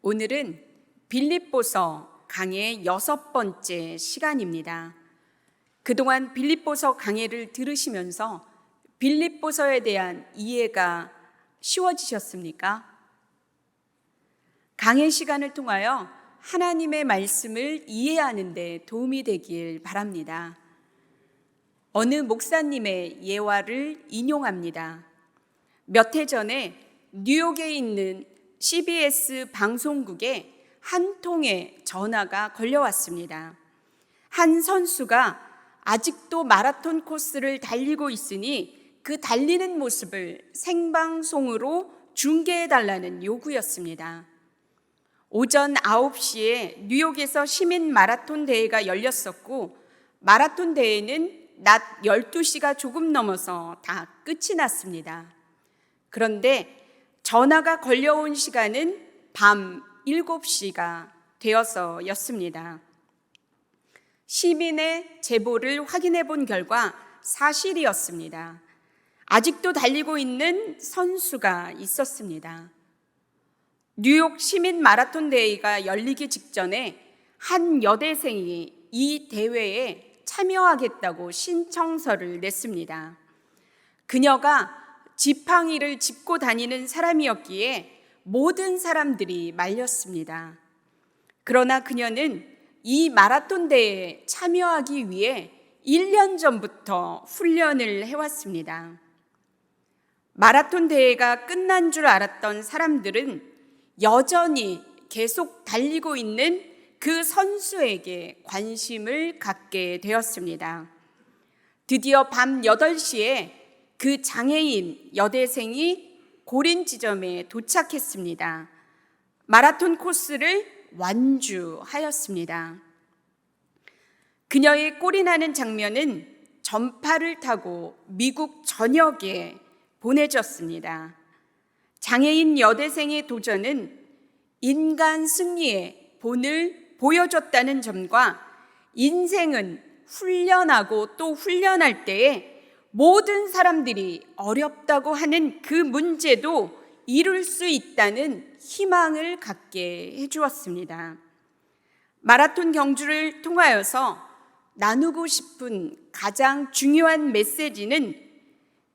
오늘은 빌립보서 강의 6번째 시간입니다. 그동안 빌립보서 강해를 들으시면서 빌립보서에 대한 이해가 쉬워지셨습니까? 강해 시간을 통하여 하나님의 말씀을 이해하는 데 도움이 되길 바랍니다. 어느 목사님의 예화를 인용합니다. 몇 해 전에 뉴욕에 있는 CBS 방송국에 한 통의 전화가 걸려왔습니다. 한 선수가 아직도 마라톤 코스를 달리고 있으니 그 달리는 모습을 생방송으로 중계해달라는 요구였습니다. 오전 9시에 뉴욕에서 시민 마라톤 대회가 열렸었고, 마라톤 대회는 낮 12시가 조금 넘어서 다 끝이 났습니다. 그런데 전화가 걸려온 시간은 밤 7시가 되어서였습니다. 시민의 제보를 확인해 본 결과 사실이었습니다. 아직도 달리고 있는 선수가 있었습니다. 뉴욕 시민 마라톤 대회가 열리기 직전에 한 여대생이 이 대회에 참여하겠다고 신청서를 냈습니다. 그녀가 지팡이를 짚고 다니는 사람이었기에 모든 사람들이 말렸습니다. 그러나 그녀는 이 마라톤 대회에 참여하기 위해 1년 전부터 훈련을 해왔습니다. 마라톤 대회가 끝난 줄 알았던 사람들은 여전히 계속 달리고 있는 그 선수에게 관심을 갖게 되었습니다. 드디어 밤 8시에 그 장애인 여대생이 고린 지점에 도착했습니다. 마라톤 코스를 완주하였습니다. 그녀의 꼴이 나는 장면은 전파를 타고 미국 전역에 보내졌습니다. 장애인 여대생의 도전은 인간 승리의 본을 보여줬다는 점과 인생은 훈련하고 또 훈련할 때에 모든 사람들이 어렵다고 하는 그 문제도 이룰 수 있다는 희망을 갖게 해주었습니다. 마라톤 경주를 통하여서 나누고 싶은 가장 중요한 메시지는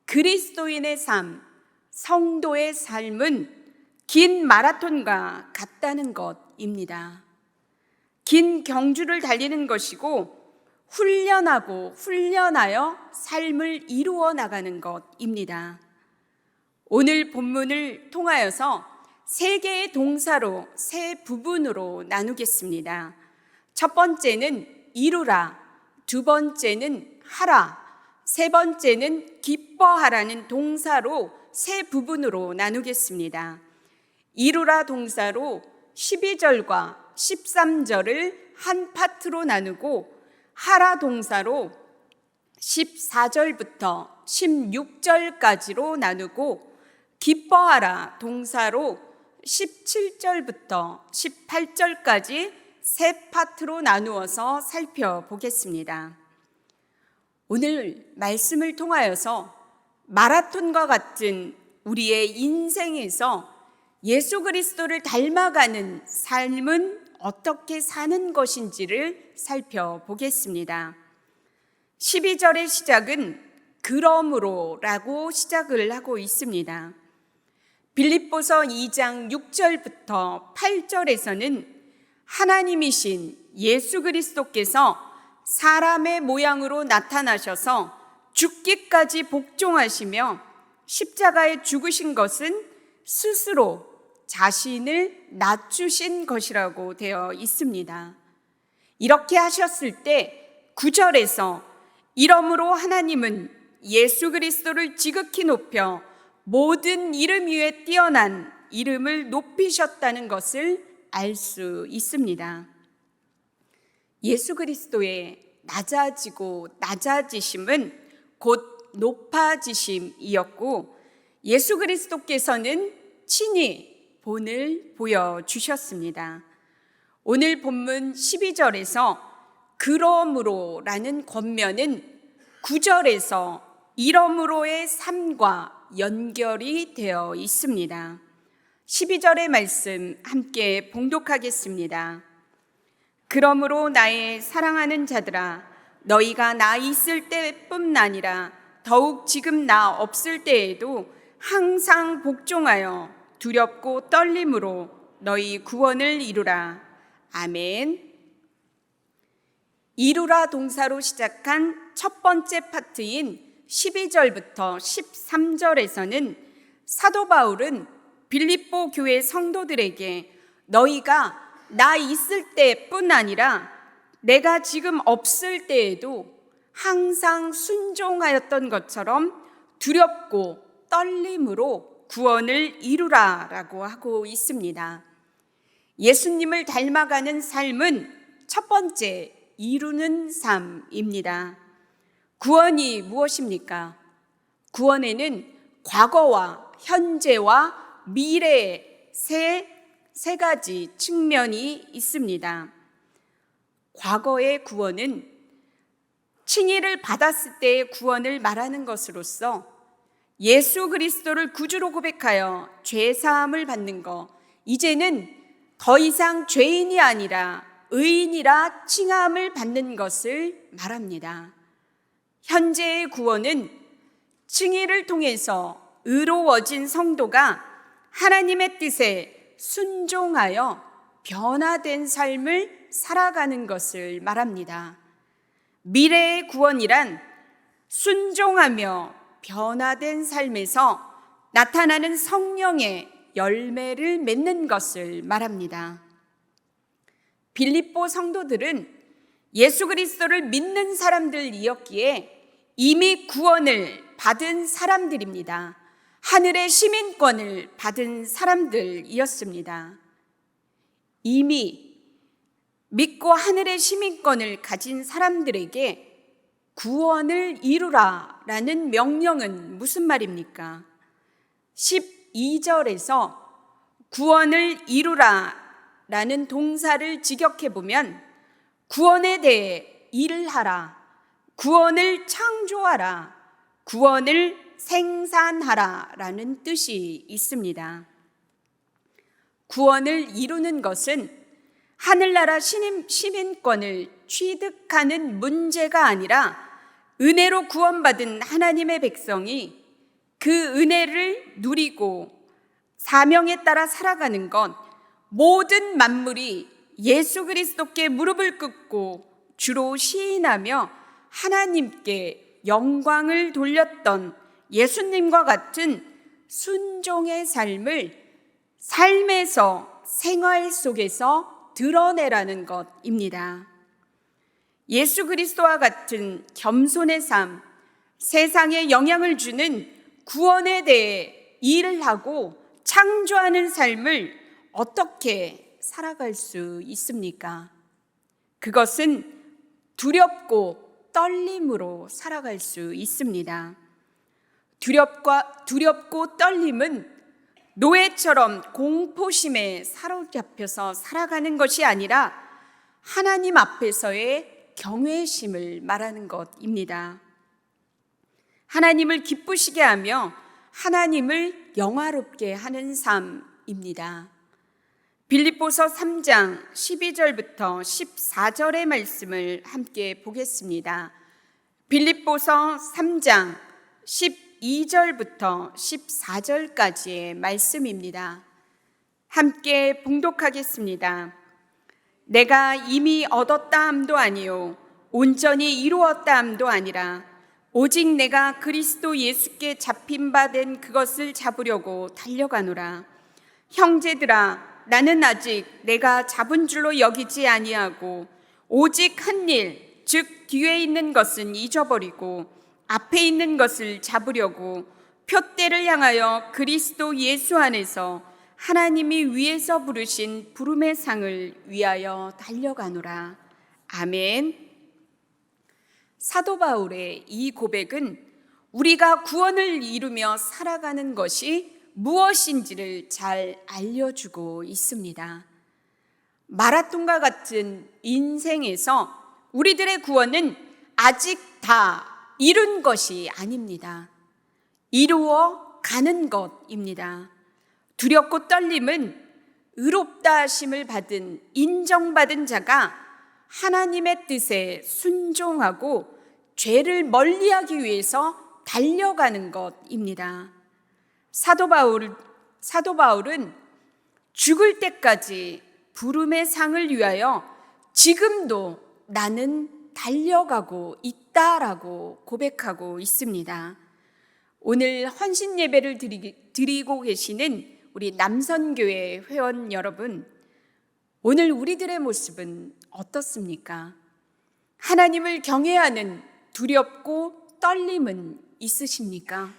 그리스도인의 삶, 성도의 삶은 긴 마라톤과 같다는 것입니다. 긴 경주를 달리는 것이고 훈련하고 훈련하여 삶을 이루어 나가는 것입니다. 오늘 본문을 통하여서 세 개의 동사로 세 부분으로 나누겠습니다. 첫 번째는 이루라, 두 번째는 하라, 세 번째는 기뻐하라는 동사로 세 부분으로 나누겠습니다. 이루라 동사로 12절과 13절을 한 파트로 나누고 하라 동사로 14절부터 16절까지로 나누고 기뻐하라 동사로 17절부터 18절까지 세 파트로 나누어서 살펴보겠습니다. 오늘 말씀을 통하여서 마라톤과 같은 우리의 인생에서 예수 그리스도를 닮아가는 삶은 어떻게 사는 것인지를 살펴보겠습니다. 12절의 시작은 그러므로라고 시작을 하고 있습니다. 빌립보서 2장 6절부터 8절에서는 하나님이신 예수 그리스도께서 사람의 모양으로 나타나셔서 죽기까지 복종하시며 십자가에 죽으신 것은 스스로 자신을 낮추신 것이라고 되어 있습니다. 이렇게 하셨을 때 9절에서 이러므로 하나님은 예수 그리스도를 지극히 높여 모든 이름 위에 뛰어난 이름을 높이셨다는 것을 알 수 있습니다. 예수 그리스도의 낮아지고 낮아지심은 곧 높아지심이었고 예수 그리스도께서는 친히 본을 보여주셨습니다. 오늘 본문 12절에서 그러므로라는 권면은 9절에서 이러므로의 삶과 연결이 되어 있습니다. 12절의 말씀 함께 봉독하겠습니다. 그러므로 나의 사랑하는 자들아, 너희가 나 있을 때뿐 아니라 더욱 지금 나 없을 때에도 항상 복종하여 두렵고 떨림으로 너희 구원을 이루라. 아멘. 이루라 동사로 시작한 첫 번째 파트인 12절부터 13절에서는 사도 바울은 빌립보 교회 성도들에게 너희가 나 있을 때뿐 아니라 내가 지금 없을 때에도 항상 순종하였던 것처럼 두렵고 떨림으로 구원을 이루라라고 하고 있습니다. 예수님을 닮아가는 삶은 첫 번째 이루는 삶입니다. 구원이 무엇입니까? 구원에는 과거와 현재와 미래의 세 가지 측면이 있습니다. 과거의 구원은 칭의를 받았을 때의 구원을 말하는 것으로서 예수 그리스도를 구주로 고백하여 죄사함을 받는 것, 이제는 더 이상 죄인이 아니라 의인이라 칭함을 받는 것을 말합니다. 현재의 구원은 칭의를 통해서 의로워진 성도가 하나님의 뜻에 순종하여 변화된 삶을 살아가는 것을 말합니다. 미래의 구원이란 순종하며 변화된 삶에서 나타나는 성령의 열매를 맺는 것을 말합니다. 빌립보 성도들은 예수 그리스도를 믿는 사람들이었기에 이미 구원을 받은 사람들입니다. 하늘의 시민권을 받은 사람들이었습니다. 이미 믿고 하늘의 시민권을 가진 사람들에게 구원을 이루라라는 명령은 무슨 말입니까? 12절에서 구원을 이루라라는 동사를 직역해 보면 구원에 대해 일을 하라, 구원을 창조하라, 구원을 생산하라라는 뜻이 있습니다. 구원을 이루는 것은 하늘나라 시민권을 취득하는 문제가 아니라 은혜로 구원받은 하나님의 백성이 그 은혜를 누리고 사명에 따라 살아가는 것, 모든 만물이 예수 그리스도께 무릎을 꿇고 주로 시인하며 하나님께 영광을 돌렸던 예수님과 같은 순종의 삶을 삶에서 생활 속에서 드러내라는 것입니다. 예수 그리스도와 같은 겸손의 삶, 세상에 영향을 주는 구원에 대해 일을 하고 창조하는 삶을 어떻게 살아갈 수 있습니까? 그것은 두렵고 떨림으로 살아갈 수 있습니다. 두렵고 떨림은 노예처럼 공포심에 사로잡혀서 살아가는 것이 아니라 하나님 앞에서의 경외심을 말하는 것입니다. 하나님을 기쁘시게 하며 하나님을 영화롭게 하는 삶입니다. 빌립보서 3장 12절부터 14절의 말씀을 함께 보겠습니다. 빌립보서 3장 12절부터 14절까지의 말씀입니다. 함께 봉독하겠습니다. 내가 이미 얻었다 함도 아니요 온전히 이루었다 함도 아니라 오직 내가 그리스도 예수께 잡힌 바 된 그것을 잡으려고 달려가노라. 형제들아, 나는 아직 내가 잡은 줄로 여기지 아니하고 오직 한 일, 즉 뒤에 있는 것은 잊어버리고 앞에 있는 것을 잡으려고 표대를 향하여 그리스도 예수 안에서 하나님이 위에서 부르신 부름의 상을 위하여 달려가노라. 아멘. 사도 바울의 이 고백은 우리가 구원을 이루며 살아가는 것이 무엇인지를 잘 알려주고 있습니다. 마라톤과 같은 인생에서 우리들의 구원은 아직 다 이룬 것이 아닙니다. 이루어 가는 것입니다. 두렵고 떨림은 의롭다 하심을 받은 인정받은 자가 하나님의 뜻에 순종하고 죄를 멀리하기 위해서 달려가는 것입니다. 사도 바울은 죽을 때까지 부름의 상을 위하여 지금도 나는 달려가고 있다라고 고백하고 있습니다. 오늘 헌신 예배를 드리고 계시는 우리 남선교회 회원 여러분, 오늘 우리들의 모습은 어떻습니까? 하나님을 경외하는 두렵고 떨림은 있으십니까?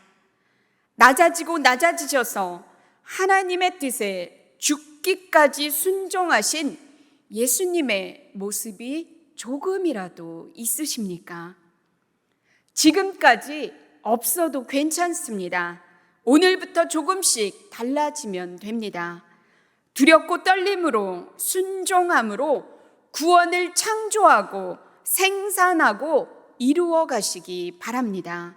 낮아지셔서 하나님의 뜻에 죽기까지 순종하신 예수님의 모습이 조금이라도 있으십니까? 지금까지 없어도 괜찮습니다. 오늘부터 조금씩 달라지면 됩니다. 두렵고 떨림으로 순종함으로 구원을 창조하고 생산하고 이루어 가시기 바랍니다.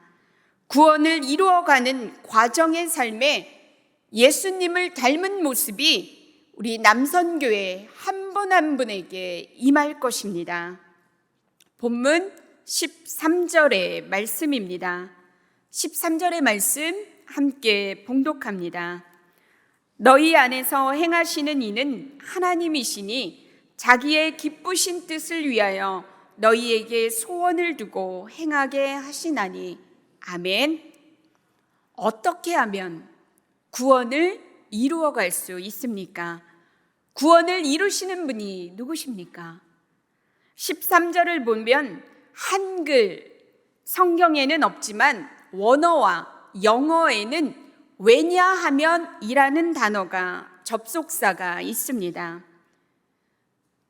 구원을 이루어가는 과정의 삶에 예수님을 닮은 모습이 우리 남선교회 한 분 한 분에게 임할 것입니다. 본문 13절의 말씀입니다. 13절의 말씀 함께 봉독합니다. 너희 안에서 행하시는 이는 하나님이시니 자기의 기쁘신 뜻을 위하여 너희에게 소원을 두고 행하게 하시나니 아멘. 어떻게 하면 구원을 이루어갈 수 있습니까? 구원을 이루시는 분이 누구십니까? 13절을 보면 한글 성경에는 없지만 원어와 영어에는 왜냐하면 이라는 단어가 접속사가 있습니다.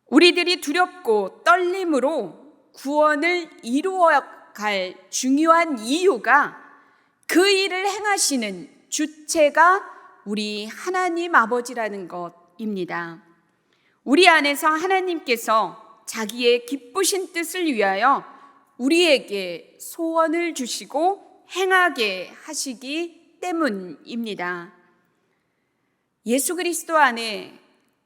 우리들이 두렵고 떨림으로 구원을 이루어갈 중요한 이유가 그 일을 행하시는 주체가 우리 하나님 아버지라는 것입니다. 우리 안에서 하나님께서 자기의 기쁘신 뜻을 위하여 우리에게 소원을 주시고 행하게 하시기 때문입니다. 예수 그리스도 안에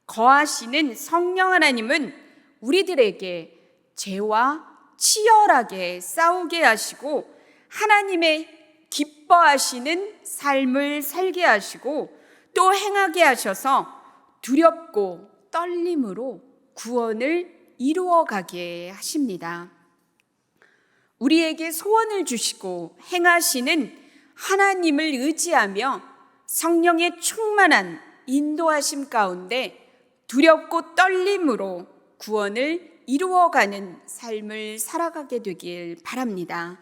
거하시는 성령 하나님은 우리들에게 죄와 치열하게 싸우게 하시고 하나님의 기뻐하시는 삶을 살게 하시고 또 행하게 하셔서 두렵고 떨림으로 구원을 이루어가게 하십니다. 우리에게 소원을 주시고 행하시는 하나님을 의지하며 성령의 충만한 인도하심 가운데 두렵고 떨림으로 구원을 이루어가는 삶을 살아가게 되길 바랍니다.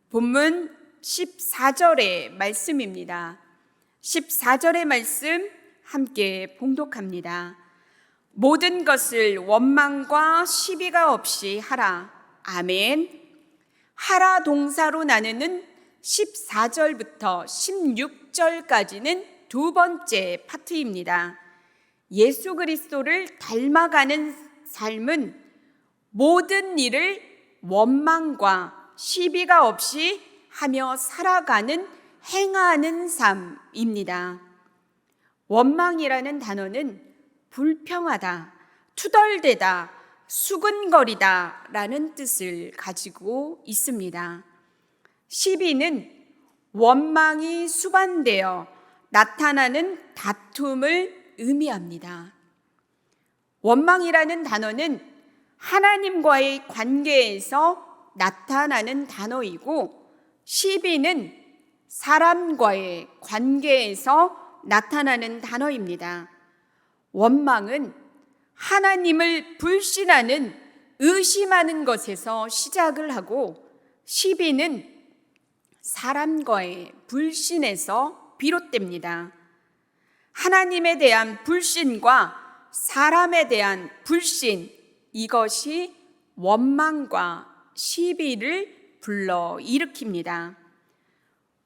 본문 14절의 말씀입니다. 14절의 말씀 함께 봉독합니다. 모든 것을 원망과 시비가 없이 하라. 아멘. 하라 동사로 나누는 14절부터 16절까지는 두 번째 파트입니다. 예수 그리스도를 닮아가는 삶은 모든 일을 원망과 시비가 없이 하며 살아가는 행하는 삶입니다. 원망이라는 단어는 불평하다, 투덜대다, 수근거리다 라는 뜻을 가지고 있습니다. 시비는 원망이 수반되어 나타나는 다툼을 의미합니다. 원망이라는 단어는 하나님과의 관계에서 나타나는 단어이고 시비는 사람과의 관계에서 나타나는 단어입니다. 원망은 하나님을 불신하는 의심하는 것에서 시작을 하고 시비는 사람과의 불신에서 비롯됩니다. 하나님에 대한 불신과 사람에 대한 불신, 이것이 원망과 시비를 불러일으킵니다.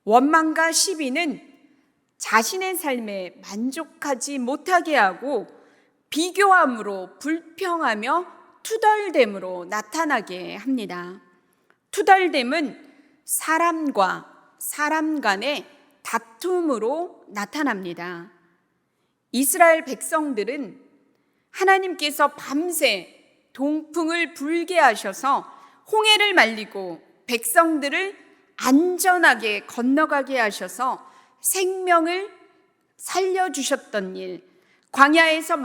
원망과 시비는 자신의 삶에 만족하지 못하게 하고 비교함으로 불평하며 투덜댐으로 나타나게 합니다. 투덜댐은 사람과 사람 간의 다툼으로 나타납니다. 이스라엘 백성들은 하나님께서 밤새 동풍을 불게 하셔서 홍해를 말리고 백성들을 안전하게 건너가게 하셔서 생명을 살려주셨던 일, 광야에서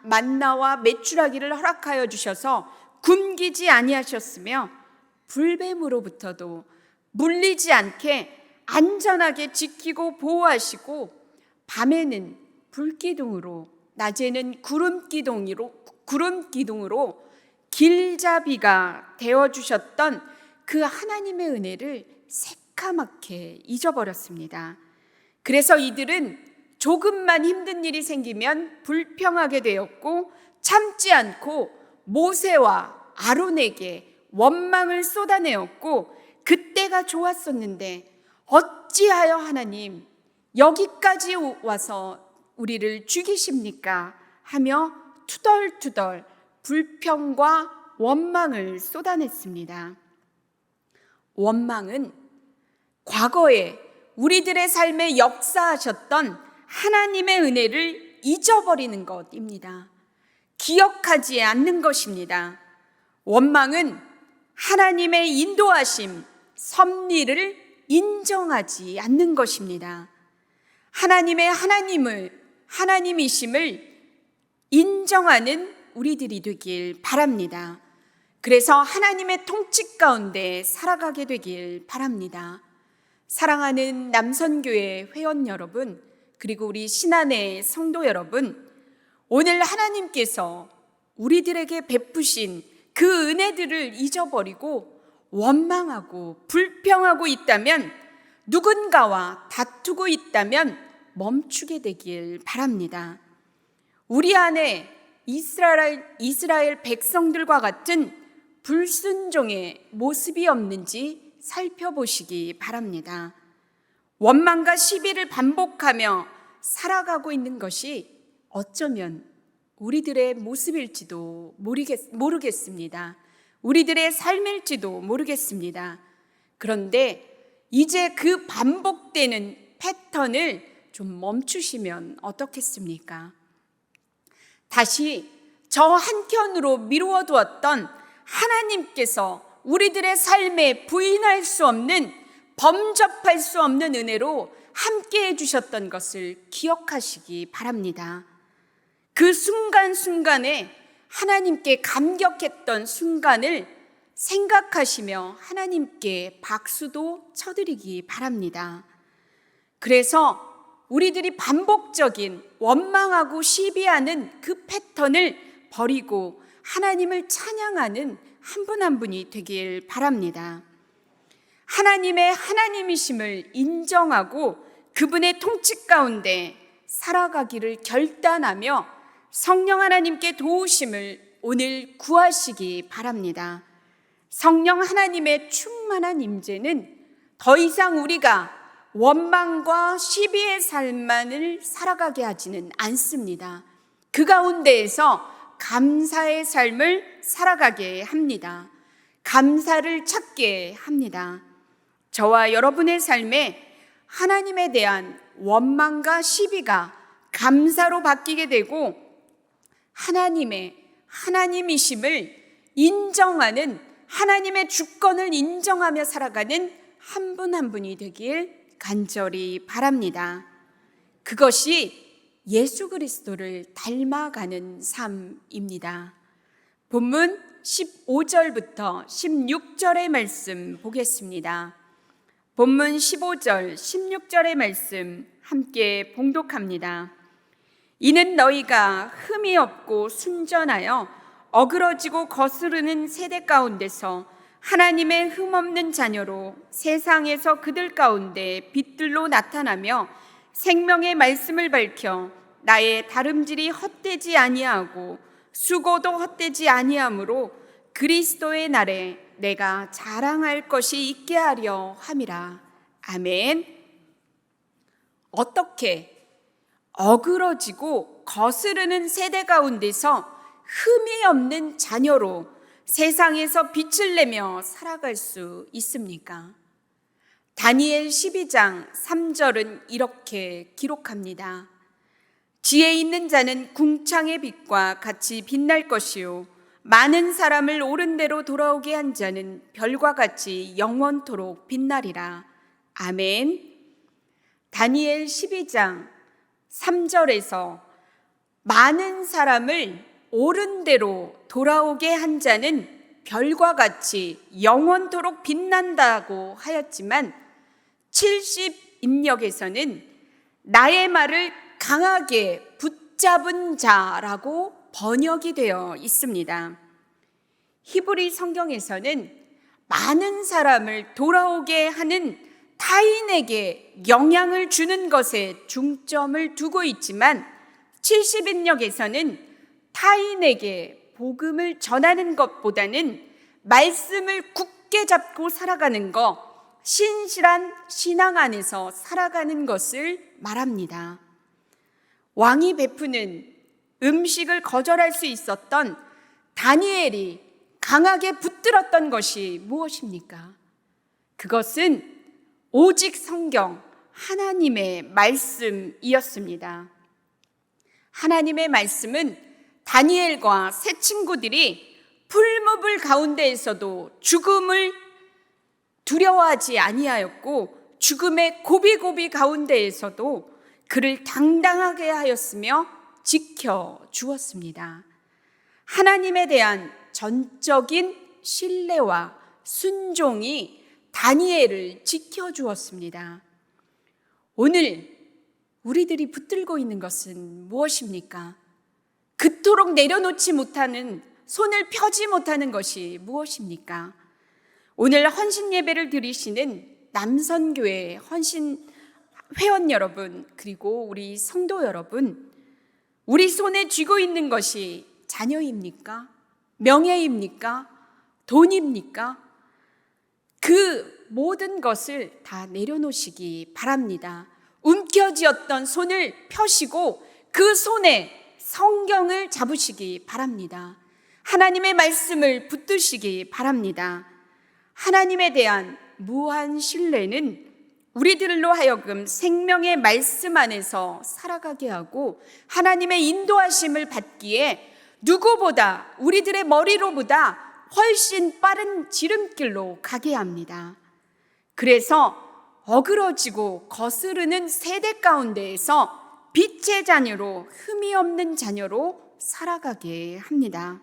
만나와 메추라기를 허락하여 주셔서 굶기지 아니하셨으며 불뱀으로부터도 물리지 않게 안전하게 지키고 보호하시고 밤에는 불기둥으로 낮에는 구름기둥으로 길잡이가 되어주셨던 그 하나님의 은혜를 새카맣게 잊어버렸습니다. 그래서 이들은 조금만 힘든 일이 생기면 불평하게 되었고 참지 않고 모세와 아론에게 원망을 쏟아내었고 그때가 좋았었는데 어찌하여 하나님 여기까지 와서 우리를 죽이십니까? 하며 투덜투덜 불평과 원망을 쏟아냈습니다. 원망은 과거에 우리들의 삶에 역사하셨던 하나님의 은혜를 잊어버리는 것입니다. 기억하지 않는 것입니다. 원망은 하나님의 인도하심, 섭리를 인정하지 않는 것입니다. 하나님이심을 인정하는 우리들이 되길 바랍니다. 그래서 하나님의 통치 가운데 살아가게 되길 바랍니다. 사랑하는 남선교회 회원 여러분, 그리고 우리 신안의 성도 여러분, 오늘 하나님께서 우리들에게 베푸신 그 은혜들을 잊어버리고 원망하고 불평하고 있다면, 누군가와 다투고 있다면 멈추게 되길 바랍니다. 우리 안에 이스라엘 백성들과 같은 불순종의 모습이 없는지 살펴보시기 바랍니다. 원망과 시비를 반복하며 살아가고 있는 것이 어쩌면 우리들의 모습일지도 모르겠습니다. 우리들의 삶일지도 모르겠습니다. 그런데 이제 그 반복되는 패턴을 좀 멈추시면 어떻겠습니까? 다시 저 한켠으로 미루어 두었던 하나님께서 우리들의 삶에 부인할 수 없는, 범접할 수 없는 은혜로 함께 해주셨던 것을 기억하시기 바랍니다. 그 순간순간에 하나님께 감격했던 순간을 생각하시며 하나님께 박수도 쳐드리기 바랍니다. 그래서 우리들이 반복적인 원망하고 시비하는 그 패턴을 버리고 하나님을 찬양하는 한 분 한 분이 되길 바랍니다. 하나님의 하나님이심을 인정하고 그분의 통치 가운데 살아가기를 결단하며 성령 하나님께 도우심을 오늘 구하시기 바랍니다. 성령 하나님의 충만한 임재는 더 이상 우리가 원망과 시비의 삶만을 살아가게 하지는 않습니다. 그 가운데에서 감사의 삶을 살아가게 합니다. 감사를 찾게 합니다. 저와 여러분의 삶에 하나님에 대한 원망과 시비가 감사로 바뀌게 되고 하나님이심을 인정하는, 하나님의 주권을 인정하며 살아가는 한 분 한 분이 되길 간절히 바랍니다. 그것이 예수 그리스도를 닮아가는 삶입니다. 본문 15절부터 16절의 말씀 보겠습니다. 본문 15절, 16절의 말씀 함께 봉독합니다. 이는 너희가 흠이 없고 순전하여 어그러지고 거스르는 세대 가운데서 하나님의 흠없는 자녀로 세상에서 그들 가운데 빛들로 나타나며 생명의 말씀을 밝혀 나의 다름질이 헛되지 아니하고 수고도 헛되지 아니하므로 그리스도의 날에 내가 자랑할 것이 있게 하려 함이라. 아멘. 어떻게 어그러지고 거스르는 세대 가운데서 흠이 없는 자녀로 세상에서 빛을 내며 살아갈 수 있습니까? 다니엘 12장 3절은 이렇게 기록합니다. 지혜 있는 자는 궁창의 빛과 같이 빛날 것이요 많은 사람을 옳은 대로 돌아오게 한 자는 별과 같이 영원토록 빛나리라. 아멘. 다니엘 12장 3절에서 많은 사람을 옳은 대로 돌아오게 한 자는 별과 같이 영원토록 빛난다고 하였지만 70인역에서는 나의 말을 강하게 붙잡은 자라고 번역이 되어 있습니다. 히브리 성경에서는 많은 사람을 돌아오게 하는 타인에게 영향을 주는 것에 중점을 두고 있지만 70인역에서는 타인에게 복음을 전하는 것보다는 말씀을 굳게 잡고 살아가는 것, 신실한 신앙 안에서 살아가는 것을 말합니다. 왕이 베푸는 음식을 거절할 수 있었던 다니엘이 강하게 붙들었던 것이 무엇입니까? 그것은 오직 성경, 하나님의 말씀이었습니다. 하나님의 말씀은 다니엘과 세 친구들이 풀무불 가운데에서도 죽음을 두려워하지 아니하였고 죽음의 고비고비 가운데에서도 그를 당당하게 하였으며 지켜주었습니다. 하나님에 대한 전적인 신뢰와 순종이 다니엘을 지켜주었습니다. 오늘 우리들이 붙들고 있는 것은 무엇입니까? 그토록 내려놓지 못하는, 손을 펴지 못하는 것이 무엇입니까? 오늘 헌신 예배를 드리시는 남선교회 헌신 회원 여러분, 그리고 우리 성도 여러분, 우리 손에 쥐고 있는 것이 자녀입니까? 명예입니까? 돈입니까? 그 모든 것을 다 내려놓으시기 바랍니다. 움켜쥐었던 손을 펴시고 그 손에 성경을 잡으시기 바랍니다. 하나님의 말씀을 붙드시기 바랍니다. 하나님에 대한 무한 신뢰는 우리들로 하여금 생명의 말씀 안에서 살아가게 하고 하나님의 인도하심을 받기에 누구보다 우리들의 머리로보다 훨씬 빠른 지름길로 가게 합니다. 그래서 어그러지고 거스르는 세대 가운데에서 빛의 자녀로, 흠이 없는 자녀로 살아가게 합니다.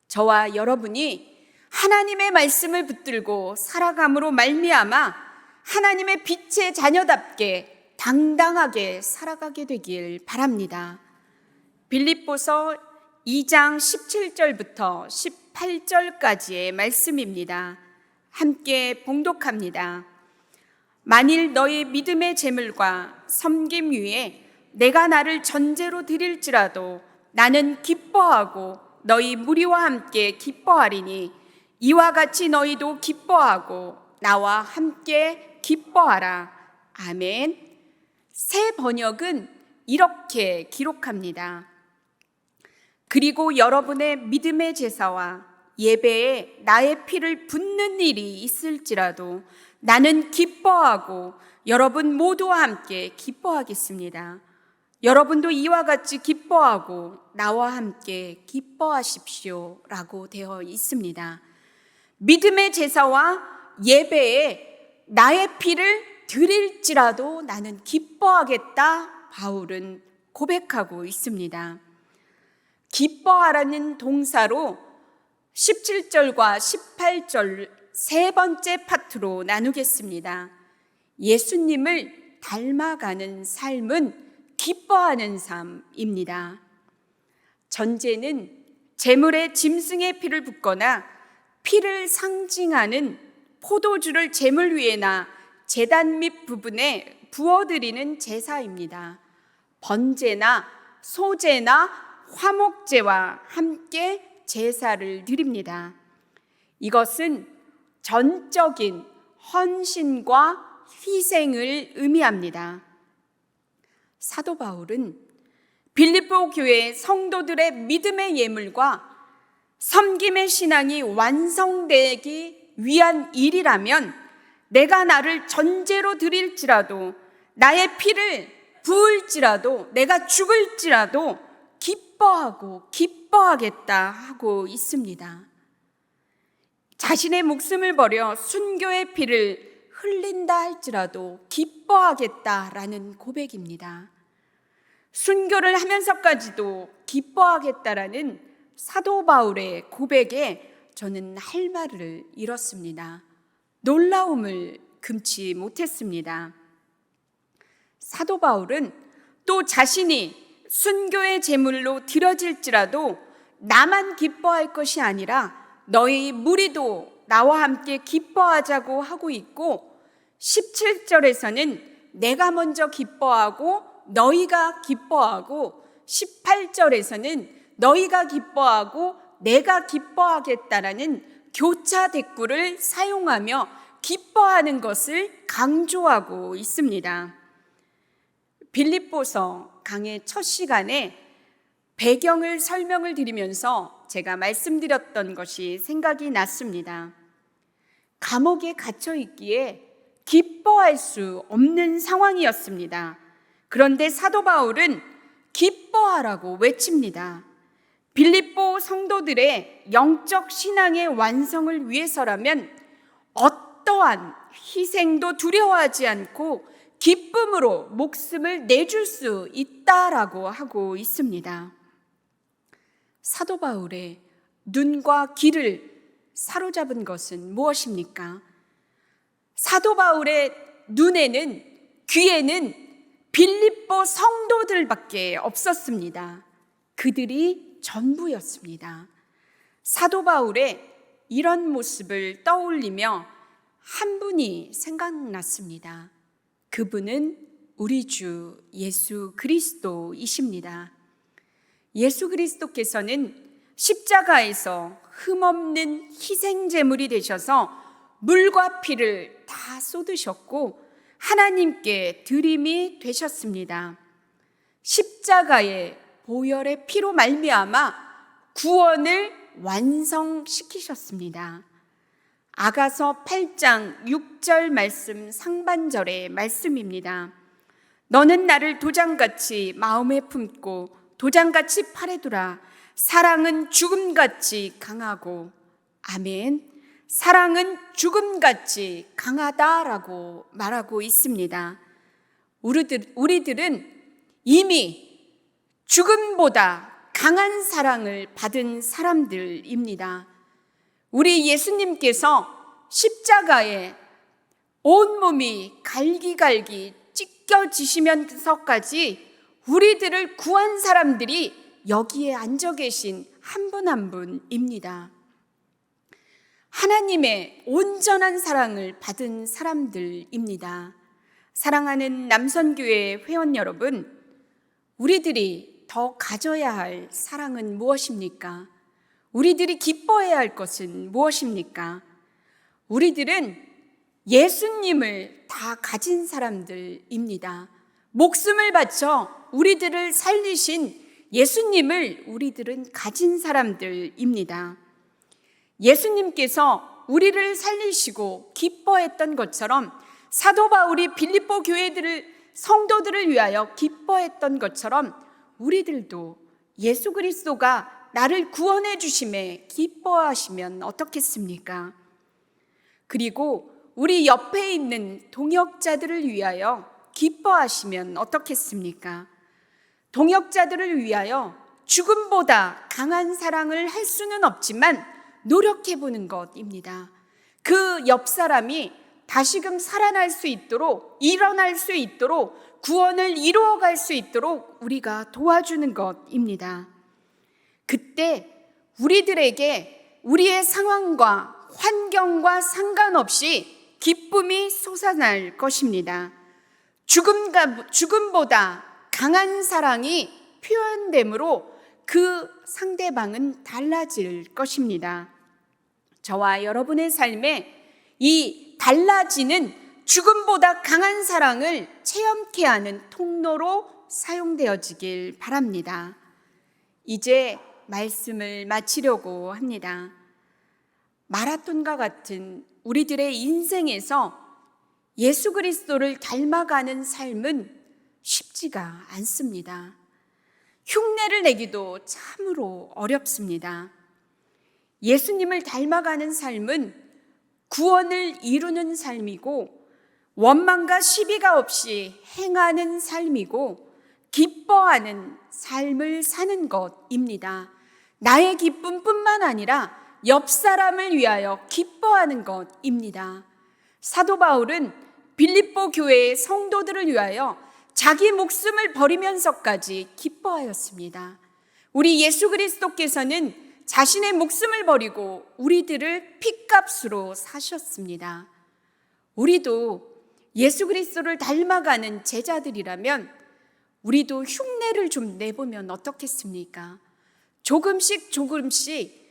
저와 여러분이 하나님의 말씀을 붙들고 살아감으로 말미암아 하나님의 빛의 자녀답게 당당하게 살아가게 되길 바랍니다. 빌립보서 2장 17절부터 18절까지의 말씀입니다. 함께 봉독합니다. 만일 너희 믿음의 제물과 섬김 위에 내가 나를 전제로 드릴지라도 나는 기뻐하고 너희 무리와 함께 기뻐하리니 이와 같이 너희도 기뻐하고 나와 함께 기뻐하라. 아멘. 새 번역은 이렇게 기록합니다. 그리고 여러분의 믿음의 제사와 예배에 나의 피를 붓는 일이 있을지라도 나는 기뻐하고 여러분 모두와 함께 기뻐하겠습니다. 여러분도 이와 같이 기뻐하고 나와 함께 기뻐하십시오 라고 되어 있습니다. 믿음의 제사와 예배에 나의 피를 드릴지라도 나는 기뻐하겠다, 바울은 고백하고 있습니다. 기뻐하라는 동사로 17절과 18절 세 번째 파트로 나누겠습니다. 예수님을 닮아가는 삶은 기뻐하는 삶입니다. 전제는 제물에 짐승의 피를 붓거나 피를 상징하는 포도주를 제물 위에나 제단 밑 부분에 부어드리는 제사입니다. 번제나 소제나 화목제와 함께 제사를 드립니다. 이것은 전적인 헌신과 희생을 의미합니다. 사도 바울은 빌립보 교회 성도들의 믿음의 예물과 섬김의 신앙이 완성되기 위한 일이라면 내가 나를 전제로 드릴지라도 나의 피를 부을지라도, 내가 죽을지라도 기뻐하겠다 하고 있습니다. 자신의 목숨을 버려 순교의 피를 흘린다 할지라도 기뻐하겠다라는 고백입니다. 순교를 하면서까지도 기뻐하겠다라는 사도 바울의 고백에 저는 할 말을 잃었습니다. 놀라움을 금치 못했습니다. 사도 바울은 또 자신이 순교의 제물로 드려질지라도 나만 기뻐할 것이 아니라 너희 무리도 나와 함께 기뻐하자고 하고 있고, 17절에서는 내가 먼저 기뻐하고 너희가 기뻐하고, 18절에서는 너희가 기뻐하고 내가 기뻐하겠다라는 교차 대꾸를 사용하며 기뻐하는 것을 강조하고 있습니다. 빌립보서 강의 첫 시간에 배경을 설명을 드리면서 제가 말씀드렸던 것이 생각이 났습니다. 감옥에 갇혀 있기에 기뻐할 수 없는 상황이었습니다. 그런데 사도 바울은 기뻐하라고 외칩니다. 빌립보 성도들의 영적 신앙의 완성을 위해서라면 어떠한 희생도 두려워하지 않고 기쁨으로 목숨을 내줄 수 있다라고 하고 있습니다. 사도 바울의 눈과 귀를 사로잡은 것은 무엇입니까? 사도 바울의 눈에는, 귀에는 빌립보 성도들밖에 없었습니다. 그들이 전부였습니다. 사도 바울의 이런 모습을 떠올리며 한 분이 생각났습니다. 그분은 우리 주 예수 그리스도이십니다. 예수 그리스도께서는 십자가에서 흠없는 희생제물이 되셔서 물과 피를 다 쏟으셨고 하나님께 드림이 되셨습니다. 십자가의 보혈의 피로 말미암아 구원을 완성시키셨습니다. 아가서 8장 6절 말씀 상반절의 말씀입니다. 너는 나를 도장같이 마음에 품고 도장같이 팔에 두라. 사랑은 죽음같이 강하고, 아멘, 사랑은 죽음같이 강하다라고 말하고 있습니다. 우리들은 이미 죽음보다 강한 사랑을 받은 사람들입니다. 우리 예수님께서 십자가에 온몸이 갈기갈기 찢겨지시면서까지 우리들을 구한 사람들이 여기에 앉아 계신 한 분 한 분입니다. 하나님의 온전한 사랑을 받은 사람들입니다. 사랑하는 남선교회 회원 여러분, 우리들이 더 가져야 할 사랑은 무엇입니까? 우리들이 기뻐해야 할 것은 무엇입니까? 우리들은 예수님을 다 가진 사람들입니다. 목숨을 바쳐 우리들을 살리신 예수님을 우리들은 가진 사람들입니다. 예수님께서 우리를 살리시고 기뻐했던 것처럼 사도 바울이 빌립보 성도들을 위하여 기뻐했던 것처럼 우리들도 예수 그리스도가 나를 구원해 주심에 기뻐하시면 어떻겠습니까? 그리고 우리 옆에 있는 동역자들을 위하여 기뻐하시면 어떻겠습니까? 동역자들을 위하여 죽음보다 강한 사랑을 할 수는 없지만 노력해보는 것입니다. 그 옆 사람이 다시금 살아날 수 있도록, 일어날 수 있도록, 구원을 이루어갈 수 있도록 우리가 도와주는 것입니다. 그때 우리들에게 우리의 상황과 환경과 상관없이 기쁨이 솟아날 것입니다. 죽음보다 강한 사랑이 표현되므로 그 상대방은 달라질 것입니다. 저와 여러분의 삶에 이 달라지는 죽음보다 강한 사랑을 체험케 하는 통로로 사용되어지길 바랍니다. 이제 말씀을 마치려고 합니다. 마라톤과 같은 우리들의 인생에서 예수 그리스도를 닮아가는 삶은 쉽지가 않습니다. 흉내를 내기도 참으로 어렵습니다. 예수님을 닮아가는 삶은 구원을 이루는 삶이고 원망과 시비가 없이 행하는 삶이고 기뻐하는 삶을 사는 것입니다. 나의 기쁨뿐만 아니라 옆 사람을 위하여 기뻐하는 것입니다. 사도 바울은 빌립보 교회의 성도들을 위하여 자기 목숨을 버리면서까지 기뻐하였습니다. 우리 예수 그리스도께서는 자신의 목숨을 버리고 우리들을 핏값으로 사셨습니다. 우리도 예수 그리스도를 닮아가는 제자들이라면 우리도 흉내를 좀 내보면 어떻겠습니까? 조금씩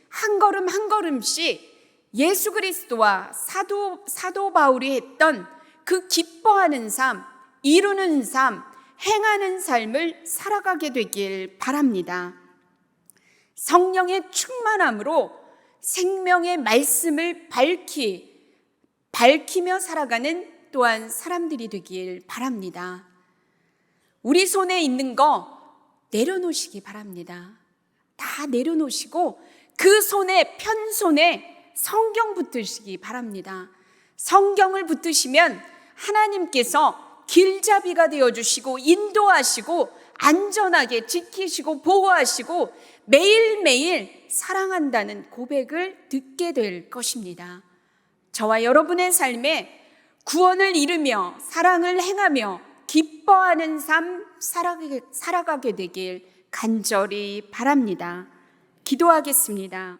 한 걸음 한 걸음씩 예수 그리스도와 사도 바울이 했던 그 기뻐하는 삶, 이루는 삶, 행하는 삶을 살아가게 되길 바랍니다. 성령의 충만함으로 생명의 말씀을 밝히며 살아가는 또한 사람들이 되길 바랍니다. 우리 손에 있는 거 내려놓으시기 바랍니다. 다 내려놓으시고 그 손에, 편손에 성경 붙드시기 바랍니다. 성경을 붙드시면 하나님께서 길잡이가 되어주시고 인도하시고 안전하게 지키시고 보호하시고 매일매일 사랑한다는 고백을 듣게 될 것입니다. 저와 여러분의 삶에 구원을 이루며 사랑을 행하며 기뻐하는 삶 살아가게 되길 간절히 바랍니다. 기도하겠습니다.